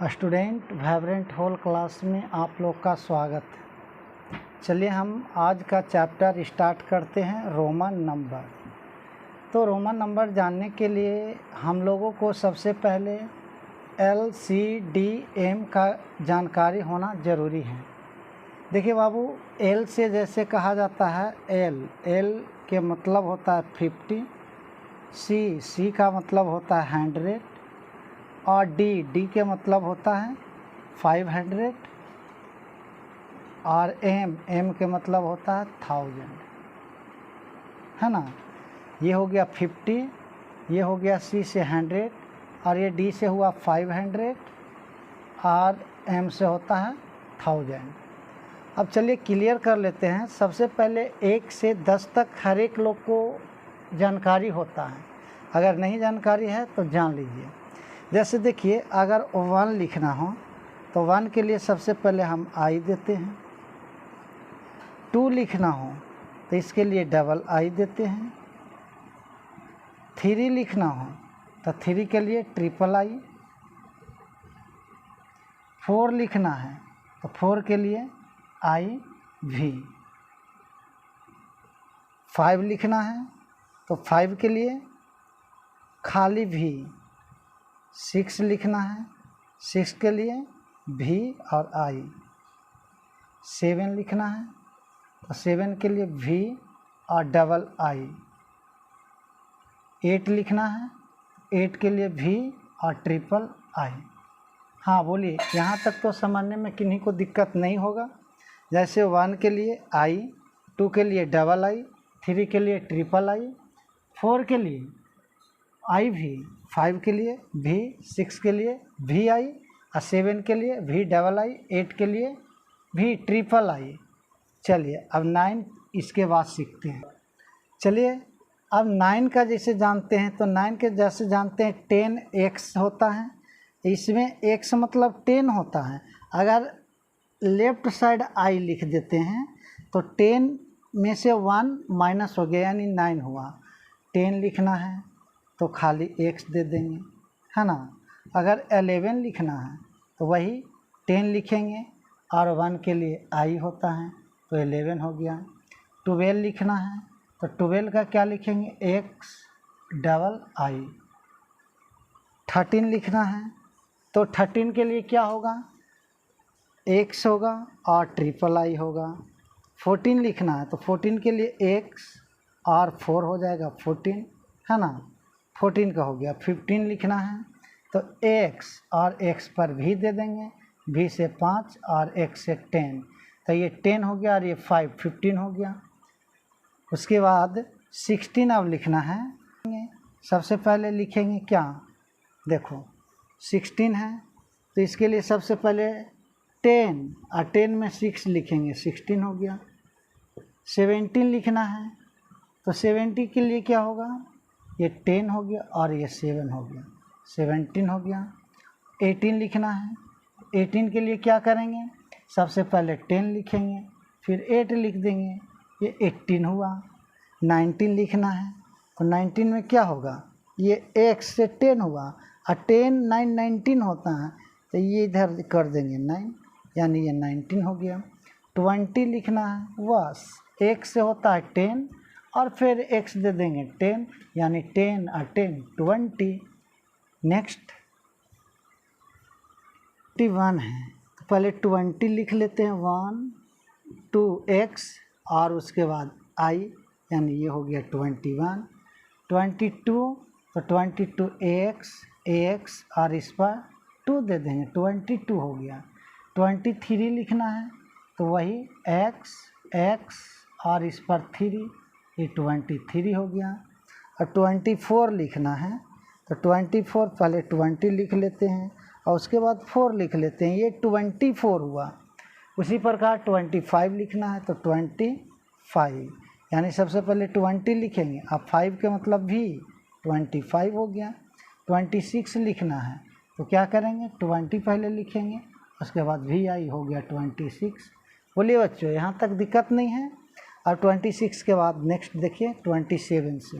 Student vibrant whole class में आप लोग का स्वागत। चलिए हम आज का चैप्टर स्टार्ट करते हैं रोमन नंबर। तो रोमन नंबर जानने के लिए हम लोगों को सबसे पहले LCDM का जानकारी होना ज़रूरी है। देखिए बाबू, L से जैसे कहा जाता है L के मतलब होता है 50, C का मतलब होता है 100 और D के मतलब होता है 500 और M के मतलब होता है 1000, है ना। ये हो गया 50, ये हो गया C से 100 और ये D से हुआ 500 और M से होता है 1000। अब चलिए क्लियर कर लेते हैं। सबसे पहले 1 से 10 तक हर एक लोग को जानकारी होता है, अगर नहीं जानकारी है तो जान लीजिए। जैसे देखिए, अगर 1 लिखना हो तो 1 के लिए सबसे पहले हम I देते हैं। 2 लिखना हो तो इसके लिए डबल I देते हैं। 3 लिखना हो तो 3 के लिए ट्रिपल I। 4 लिखना है तो 4 के लिए IV। 5 लिखना है तो 5 के लिए खाली V। 6 लिखना है, 6 के लिए V और I। 7 लिखना है तो 7 के लिए V और डबल I। 8 लिखना है, 8 के लिए V और ट्रिपल I। हाँ बोलिए, यहाँ तक तो समझने में किन्हीं को दिक्कत नहीं होगा। जैसे 1 के लिए I, 2 के लिए डबल I, 3 के लिए ट्रिपल I, 4 के लिए IV, 5 के लिए V, 6 के लिए VI और 7 के लिए V डबल I, 8 के लिए V ट्रिपल I। चलिए अब 9 इसके बाद सीखते हैं। चलिए अब 9 का जैसे जानते हैं तो 9 के जैसे जानते हैं 10x होता है। इसमें x मतलब 10 होता है। अगर लेफ्ट साइड I लिख देते हैं तो 10 में से 1 माइनस हो गया, यानी 9 हुआ। 10 लिखना है तो खाली x दे देंगे, है ना। अगर 11 लिखना है तो वही 10 लिखेंगे और 1 के लिए I होता है तो 11 हो गया। 12 लिखना है तो 12 का क्या लिखेंगे, x डबल I। 13 लिखना है तो 13 के लिए क्या होगा, x होगा और ट्रिपल I होगा। 14 लिखना है तो 14 के लिए x और 4 हो जाएगा 14, है ना। 14 का हो गया। 15 लिखना है तो x और x पर v दे देंगे, v से 5 और x से 10, तो ये 10 हो गया और ये 5 15 हो गया। उसके बाद 16 अब लिखना है। सबसे पहले लिखेंगे क्या, देखो 16 है तो इसके लिए सबसे पहले 10 और 10 में 6 लिखेंगे, 16 हो गया। 17 लिखना है तो 70 के लिए क्या होगा, ये 10 हो गया और ये 7 हो गया, 17 हो गया। 18 लिखना है, 18 के लिए क्या करेंगे, सबसे पहले 10 लिखेंगे फिर 8 लिख देंगे, ये 18 हुआ। 19 लिखना है तो 19 में क्या होगा, ये x से 10 हुआ और 10 9 19 होता है तो ये इधर कर देंगे 9, यानी ये 19 हो गया। 20 लिखना है, बस x से होता है 10 और फिर x दे देंगे 10, यानी 10 और 10 20। नेक्स्ट 21 है तो पहले 20 लिख लेते हैं, 1 2 x और उसके बाद I, यानी ये हो गया 21। 22 तो 22 ax और इस पर 2 दे देंगे, 22 हो गया। 23 लिखना है तो वही x और इस पर 3, ये 23 हो गया। और 24 लिखना है तो 24 पहले 20 लिख लेते हैं और उसके बाद 4 लिख लेते हैं, ये 24 हुआ। उसी प्रकार 25 लिखना है तो 25, यानी सबसे पहले 20 लिखेंगे, अब 5 के मतलब भी 25 हो गया। 26 लिखना है तो क्या करेंगे, 20 पहले लिखेंगे उसके बाद VI हो गया 26। बोलिए बच्चों, यहाँ तक दिक्कत नहीं है। और 26 के बाद नेक्स्ट देखिए 27 से।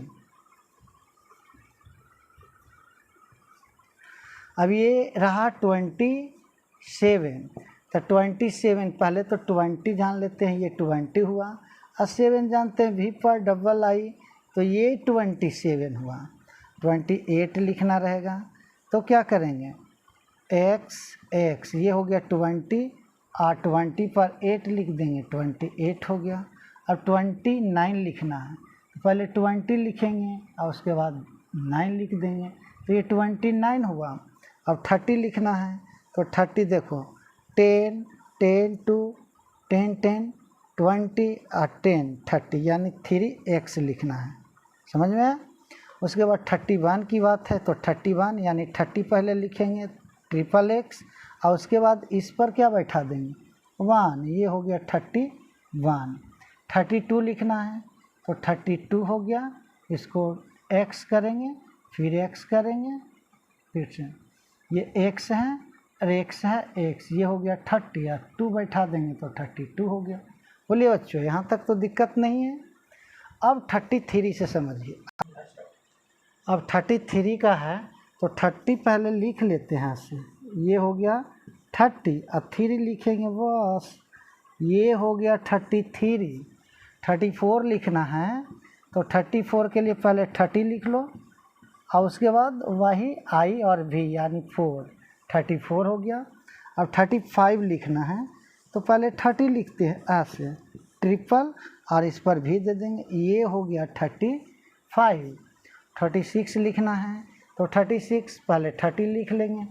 अब ये रहा 27, तो 27 पहले तो 20 जान लेते हैं, ये 20 हुआ, और 7 जानते हैं, V पर डबल आई, तो ये 27 हुआ। 28 लिखना रहेगा, तो क्या करेंगे, x ये हो गया 20 और 20 पर 8 लिख देंगे, 28 हो गया। अब 29 लिखना है, तो पहले 20 लिखेंगे और उसके बाद 9 लिख देंगे, तो ये 29 हुआ। अब 30 लिखना है, तो 30 देखो 10 10 2 10 10 20 और 10 30 यानी 3x लिखना है, समझ में आया। उसके बाद 31 की बात है, तो 31 यानी 30 पहले लिखेंगे XXX, और उसके बाद इस पर क्या बैठा देंगे 1, ये हो गया 31। 32 लिखना है, तो 32 हो गया, इसको x करेंगे, फिर x करेंगे, फिर से ये x है और x है x, ये हो गया 30 या 2 बैठा देंगे तो 32 हो गया। बोलिए बच्चों, यहाँ तक तो दिक्कत नहीं है। अब 33 से समझिए। अब 33 का है, तो 30 पहले लिख लेते हैं ऐसे, ये हो गया 30 और 3 लिखेंगे बस, ये हो गया 33। 34 लिखना है, तो 34 के लिए पहले 30 लिख लो और उसके बाद वही आई और भी यानी 4, 34 हो गया। अब 35 लिखना है, तो पहले 30 लिखते हैं ऐसे ट्रिपल और इस पर भी दे देंगे, ये हो गया 35। 36 लिखना है, तो 36 पहले 30 लिख लेंगे,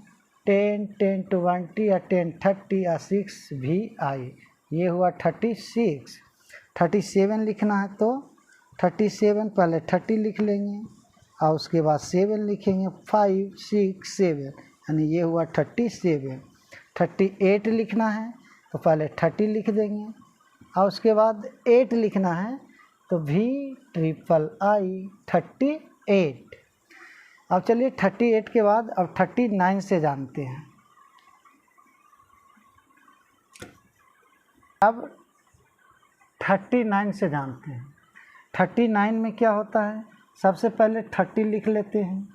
10 10 20 या 10 30 या 6 भी आई, ये हुआ 36। 37 लिखना है, तो 37 पहले 30 लिख लेंगे और उसके बाद 7 लिखेंगे, 5 6 7 यानी ये हुआ 37। 38 लिखना है, तो पहले 30 लिख देंगे और उसके बाद 8 लिखना है, तो VIII 38। अब चलिए 38 के बाद अब 39 से जानते हैं। अब 39 से जानते हैं। 39 में क्या होता है, सबसे पहले 30 लिख लेते हैं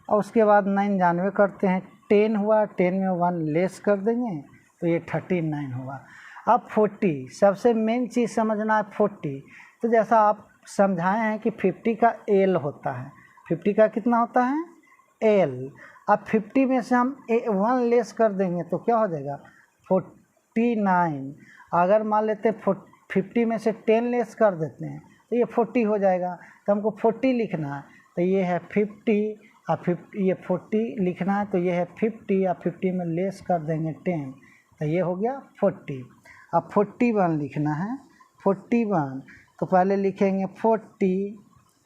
और उसके बाद 99 करते हैं, 10 हुआ, 10 में 1 लेस कर देंगे तो ये 39 हुआ। अब 40, सबसे मेन चीज़ समझना है 40। तो जैसा आप समझाए हैं कि 50 का L होता है, 50 का कितना होता है L। अब 50 में से हम 1 लेस कर देंगे तो क्या हो जाएगा 49। अगर मान लेते 50 में से 10 लेस कर देते हैं तो ये 40 हो जाएगा, तो हमको 40 लिखना है, तो ये है 50 और 50, ये 40 लिखना है, तो ये है 50 और 50 में लेस कर देंगे 10, तो ये हो गया 40। अब 41 लिखना है, 41 तो पहले लिखेंगे 40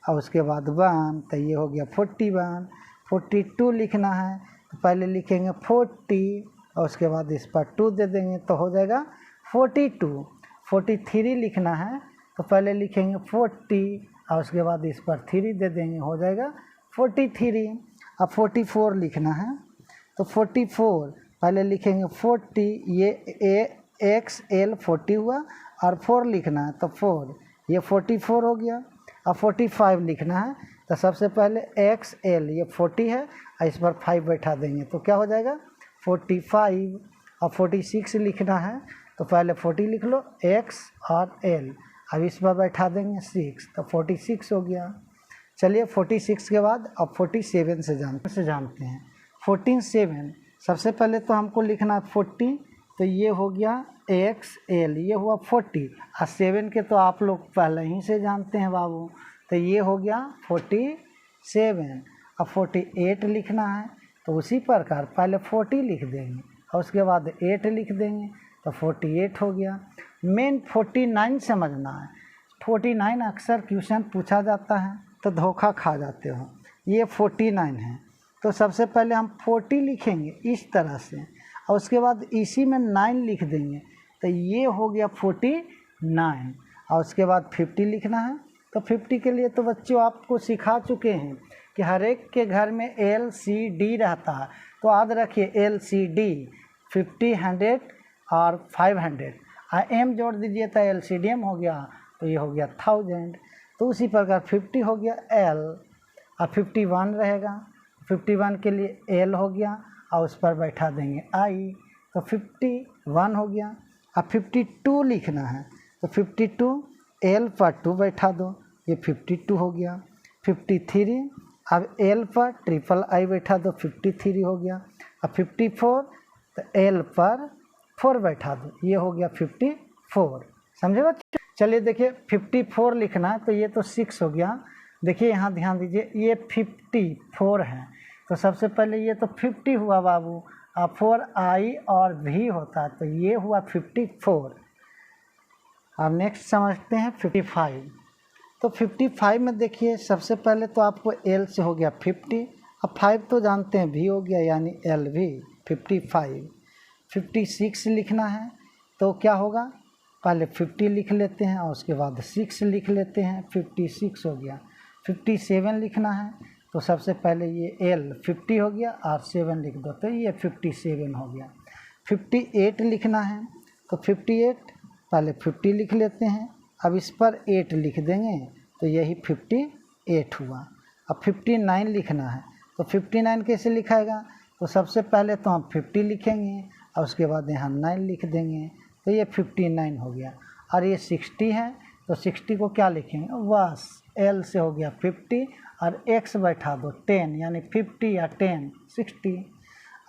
और उसके बाद 1, तो ये हो गया 41। 42 लिखना है, तो पहले लिखेंगे 40 और उसके बाद इस पर 2 दे देंगे तो हो जाएगा 42। 43 लिखना है, तो पहले लिखेंगे 40 और उसके बाद इस पर 3 दे देंगे, हो जाएगा 43। अब 44 लिखना है, तो 44 पहले लिखेंगे 40, ये XL 40 हुआ और 4 लिखना है, तो 4 ये 44 हो गया। अब 45 लिखना है, तो सबसे पहले XL ये 40 है और इस पर 5 बैठा देंगे तो क्या हो जाएगा 45। अब 46 लिखना है, तो पहले 40 लिख लो X और L, अब इस पर बैठा देंगे 6, तो 46 हो गया। चलिए 46 के बाद अब 47 से जानते हैं। 47 सबसे पहले तो हमको लिखना है 40, तो ये हो गया XL, ये हुआ 40 और 7 के तो आप लोग पहले ही से जानते हैं बाबू, तो ये हो गया 47। अब 48 लिखना है, तो उसी प्रकार पहले 40 लिख देंगे और उसके बाद 8 लिख देंगे तो 48 हो गया। मेन 49 समझना है। 49 अक्सर क्वेश्चन पूछा जाता है तो धोखा खा जाते हो। ये 49 है, तो सबसे पहले हम 40 लिखेंगे इस तरह से और उसके बाद इसी में 9 लिख देंगे, तो ये हो गया 49। और उसके बाद 50 लिखना है, तो 50 के लिए तो बच्चों आपको सिखा चुके हैं कि हर एक के घर में LCD रहता है, तो याद रखिए LCD 50, 100 और 500 M जोड़ दीजिए तो LCDM हो गया, तो ये हो गया 1000। तो उसी प्रकार 50 हो गया L और 51 रहेगा, 51 के लिए एल हो गया और उस पर बैठा देंगे आई, तो 51 हो गया। अब 52 लिखना है तो 52 एल पर 2 बैठा दो, ये 52 हो गया। 53 अब एल पर ट्रिपल आई बैठा दो, 53 हो गया। अब 54 तो एल पर 4 बैठा दो, ये हो गया 54। समझे बच्चे? चलिए देखिए 54 लिखना है तो ये तो 6 हो गया। देखिए यहाँ ध्यान दीजिए, ये 54 है तो सबसे पहले ये तो 50 हुआ बाबू, अब 4 आई और भी होता तो ये हुआ 54। अब नेक्स्ट समझते हैं 55। तो 55 में देखिए सबसे पहले तो आपको एल से हो गया 50, अब 5 तो जानते हैं भी हो गया यानी एल भी 55। 56 लिखना है तो क्या होगा, पहले 50 लिख लेते हैं और उसके बाद 6 लिख लेते हैं, 56 हो गया। 57 लिखना है तो सबसे पहले ये एल 50 हो गया और 7 लिख दो तो ये 57 हो गया। 58 लिखना है तो 58 पहले 50 लिख लेते हैं, अब इस पर 8 लिख देंगे तो यही 58 हुआ। अब 59 लिखना है तो 59 कैसे लिखाएगा, तो सबसे पहले तो हम 50 लिखेंगे और उसके बाद यहाँ 9 लिख देंगे तो ये 59 हो गया। और ये 60 है तो 60 को क्या लिखेंगे, बस एल से हो गया 50 और एक्स बैठा दो 10 यानी 50 या 10 60।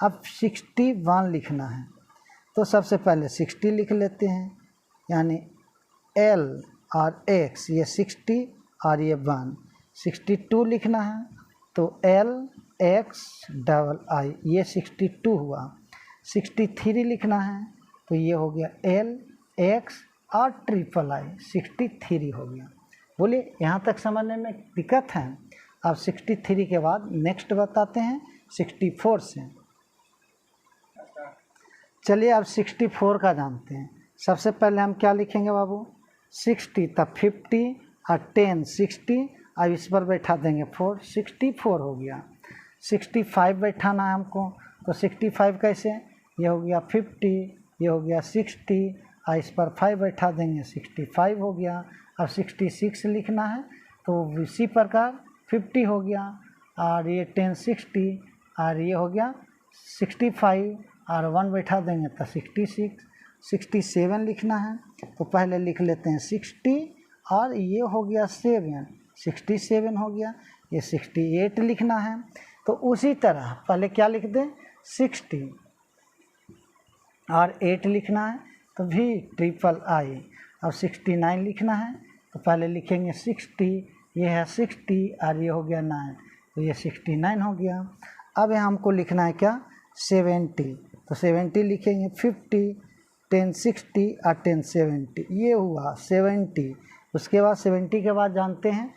अब 61 लिखना है तो सबसे पहले 60 लिख लेते हैं यानी एल और एक्स, ये 60 और ये 1। 62 लिखना है तो एल एक्स डबल आई, ये 62 हुआ। 63 लिखना है तो ये हो गया एल एक्स और ट्रिपल आई, 63 हो गया। बोलिए यहाँ तक समझने में दिक्कत है? अब 63 के बाद नेक्स्ट बताते हैं 64 से। चलिए अब 64 का जानते हैं। सबसे पहले हम क्या लिखेंगे बाबू, 60 तब 50 और 10 60, अब इस पर बैठा देंगे 4, 64 हो गया। 65 बैठाना है हमको तो 65 कैसे, ये हो गया 50, ये हो गया 60 और इस पर 5 बैठा देंगे 65 हो गया। अब 66 लिखना है तो इसी प्रकार 50 हो गया और ये 10 60 और ये हो गया 65 और 1 बैठा देंगे तो 66। 67 लिखना है तो पहले लिख लेते हैं 60 और ये हो गया 7, 67 हो गया। ये 68 लिखना है तो उसी तरह पहले क्या लिख दें 60 और 8 लिखना है तो भी ट्रिपल आई। अब 69 लिखना है तो पहले लिखेंगे 60, ये है 60 और ये हो गया 9 तो ये 69 हो गया। अब यहाँ हमको लिखना है क्या 70, तो 70 लिखेंगे 50, 10 60 और 10 70, ये हुआ 70। उसके बाद 70 के बाद जानते हैं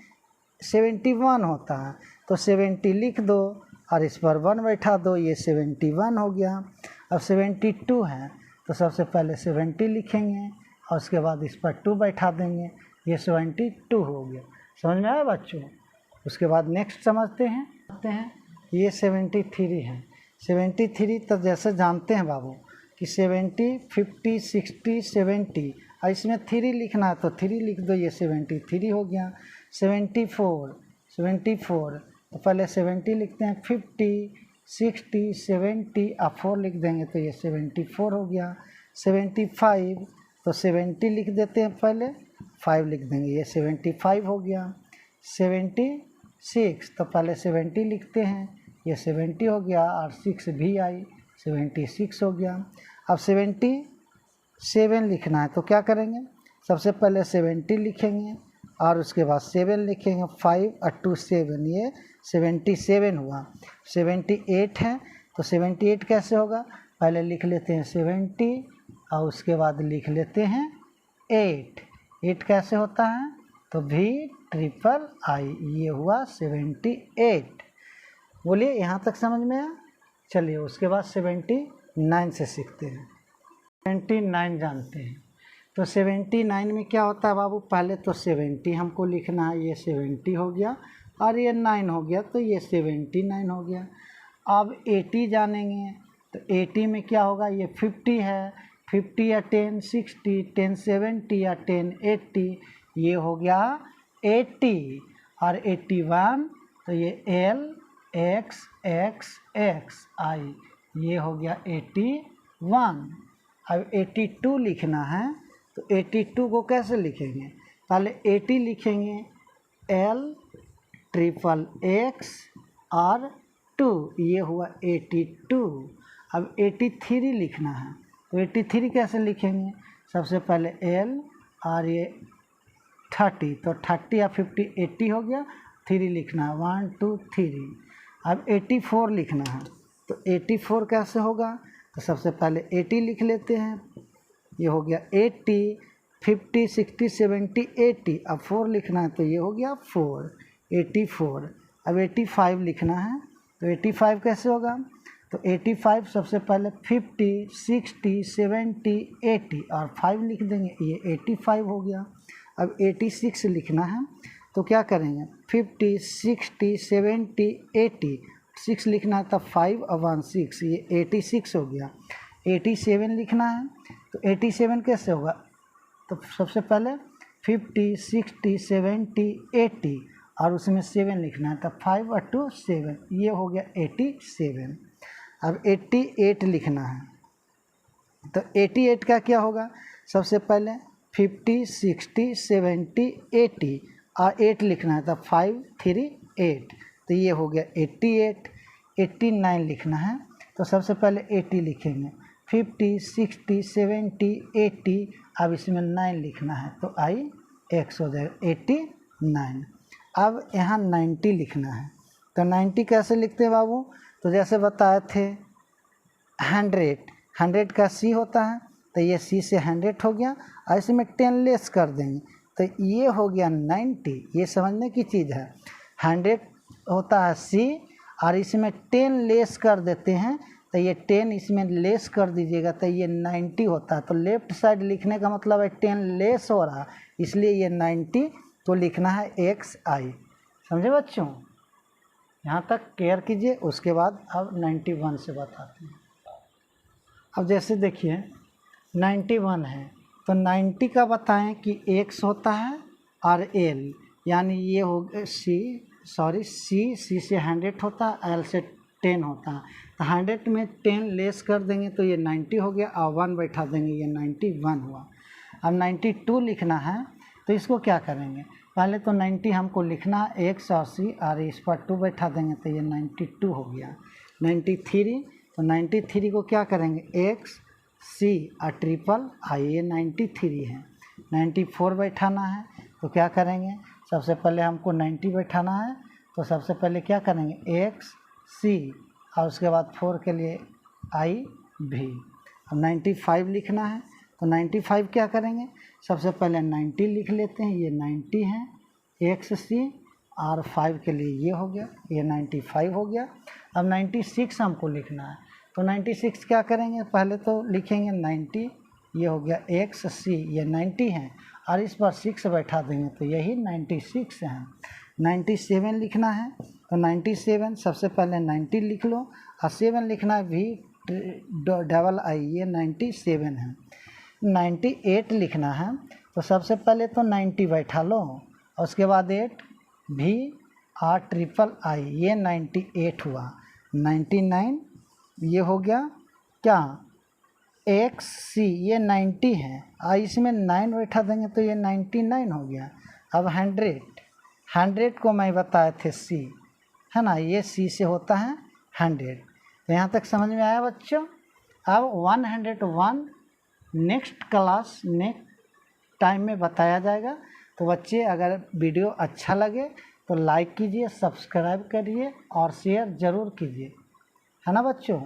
71 होता है तो 70 लिख दो और इस पर 1 बैठा दो, ये 71 हो गया। अब 72 है तो सबसे पहले 70 लिखेंगे और उसके बाद इस पर 2 बैठा देंगे, ये 72 हो गया। समझ में आया बच्चों? उसके बाद नेक्स्ट समझते हैं ये 73 है। 73 तो जैसे जानते हैं बाबू कि 70 50 60 70 और इसमें 3 लिखना है तो 3 लिख दो, ये 73 हो गया। 74 तो पहले 70 लिखते हैं, 50 60 70 और 4 लिख देंगे तो ये 74 हो गया। 75 तो 70 लिख देते हैं, पहले 5 लिख देंगे, ये 75 हो गया। 76 तो पहले 70 लिखते हैं, ये 70 हो गया और 6 भी आई, 76 हो गया। अब 77 लिखना है तो क्या करेंगे, सबसे पहले 70 लिखेंगे और उसके बाद 7 लिखेंगे, 5 और 2 7, ये 77 हुआ। 78 है तो 78 कैसे होगा, पहले लिख लेते हैं 70 और उसके बाद लिख लेते हैं 8 कैसे होता है तो भी ट्रिपल आई, ये हुआ 78। बोलिए यहाँ तक समझ में आया? चलिए उसके बाद 79 से सीखते हैं। 79 जानते हैं तो 79 में क्या होता है बाबू, पहले तो 70 हमको लिखना है, ये 70 हो गया और ये 9 हो गया तो ये 79 हो गया। अब 80 जानेंगे तो 80 में क्या होगा, ये 50 है, 50 या 10 60 10 70 या 10 80, ये हो गया 80 और 81 तो ये एल एक्स एक्स एक्स आई, ये हो गया 81। अब 82 लिखना है तो 82 को कैसे लिखेंगे, पहले 80 लिखेंगे, L ट्रिपल एक्स और 2, ये हुआ 82। अब 83 लिखना है तो 83 कैसे लिखेंगे, सबसे पहले L और ये 30, तो 30 या 50 80 हो गया, 3 लिखना है, 1 2 3। अब 84 लिखना है तो 84 कैसे होगा, तो सबसे पहले 80 लिख लेते हैं, ये हो गया 80, 50 60 70 80, अब 4 लिखना है तो ये हो गया 4, 84। अब 85 लिखना है तो 85 कैसे होगा, तो 85 सबसे पहले 50 60 70 80 और 5 लिख देंगे, ये 85 हो गया। अब 86 लिखना है तो क्या करेंगे, 50 60 70 80, 6 लिखना है तब 5 और 1 6, ये 86 हो गया। 87 लिखना है तो 87 कैसे होगा, तो सबसे पहले 50 60 70 80 और उसमें 7 लिखना है तब 5 और 2 7, ये हो गया 87। अब 88 लिखना है तो 88 का क्या होगा, सबसे पहले 50 60 70 80 और 8 लिखना है तब 5 3 8, तो ये हो गया 88। 89 लिखना है तो सबसे पहले 80 लिखेंगे, 50 60 70 80, अब इसमें 9 लिखना है तो आई एक्स हो जाएगा 89। अब यहाँ 90 लिखना है तो 90 कैसे लिखते हैं बाबू, तो जैसे बताए थे 100 का सी होता है तो ये सी से 100 हो गया और इसमें 10 लेस कर देंगे तो ये हो गया 90। ये समझने की चीज़ है, 100 होता है सी और इसमें 10 लेस कर देते हैं तो ये 10 इसमें लेस कर दीजिएगा तो ये 90 होता है। तो लेफ्ट साइड लिखने का मतलब है 10 लेस हो रहा, इसलिए ये 90, तो लिखना है एक्स आई। समझे बच्चों, यहाँ तक केयर कीजिए, उसके बाद अब 91 से बताते हैं। अब जैसे देखिए 91 है तो 90 का बताएं कि एक्स होता है और एल, यानी ये हो सी से 100 होता है, एल से 10 होता है, तो 100 में 10 लेस कर देंगे तो ये 90 हो गया और 1 बैठा देंगे, ये 91 हुआ। अब 92 लिखना है तो इसको क्या करेंगे, पहले तो 90 हमको लिखना है एक्स और सी और इस पर 2 बैठा देंगे तो ये 92 हो गया। 93, तो 93 को क्या करेंगे, एक्स सी और ट्रिपल आई, ये 93 है। 94 बैठाना है तो क्या करेंगे, सबसे पहले हमको 90 बैठाना है तो सबसे पहले क्या करेंगे, एक्स सी और उसके बाद 4 के लिए आई भी। अब 95 लिखना है तो 95 क्या करेंगे, सबसे पहले 90 लिख लेते हैं, ये 90 है, एक्स सी और 5 के लिए ये हो गया, ये 95 हो गया। अब 96 हमको लिखना है तो 96 क्या करेंगे, पहले तो लिखेंगे 90, ये हो गया एक्स सी, ये 90 है और इस पर 6 बैठा देंगे तो यही 96 है। 97 लिखना है तो 97 सबसे पहले 90 लिख लो और 7 लिखना है भी डबल आई, ये 97 है। 98 लिखना है तो सबसे पहले तो 90 बैठा लो और उसके बाद 8 भी और ट्रिपल आई, ये 98 हुआ। 99 ये हो गया क्या, एक्स सी, ये 90 है और इसमें 9 बैठा देंगे तो ये 99 हो गया। अब 100 को मैं बताए थे सी है ना, ये सी से होता है 100। तो यहाँ तक समझ में आया बच्चों। अब 101 नेक्स्ट क्लास नेक्स्ट टाइम में बताया जाएगा। तो बच्चे अगर वीडियो अच्छा लगे तो लाइक कीजिए, सब्सक्राइब करिए और शेयर ज़रूर कीजिए, है ना बच्चों।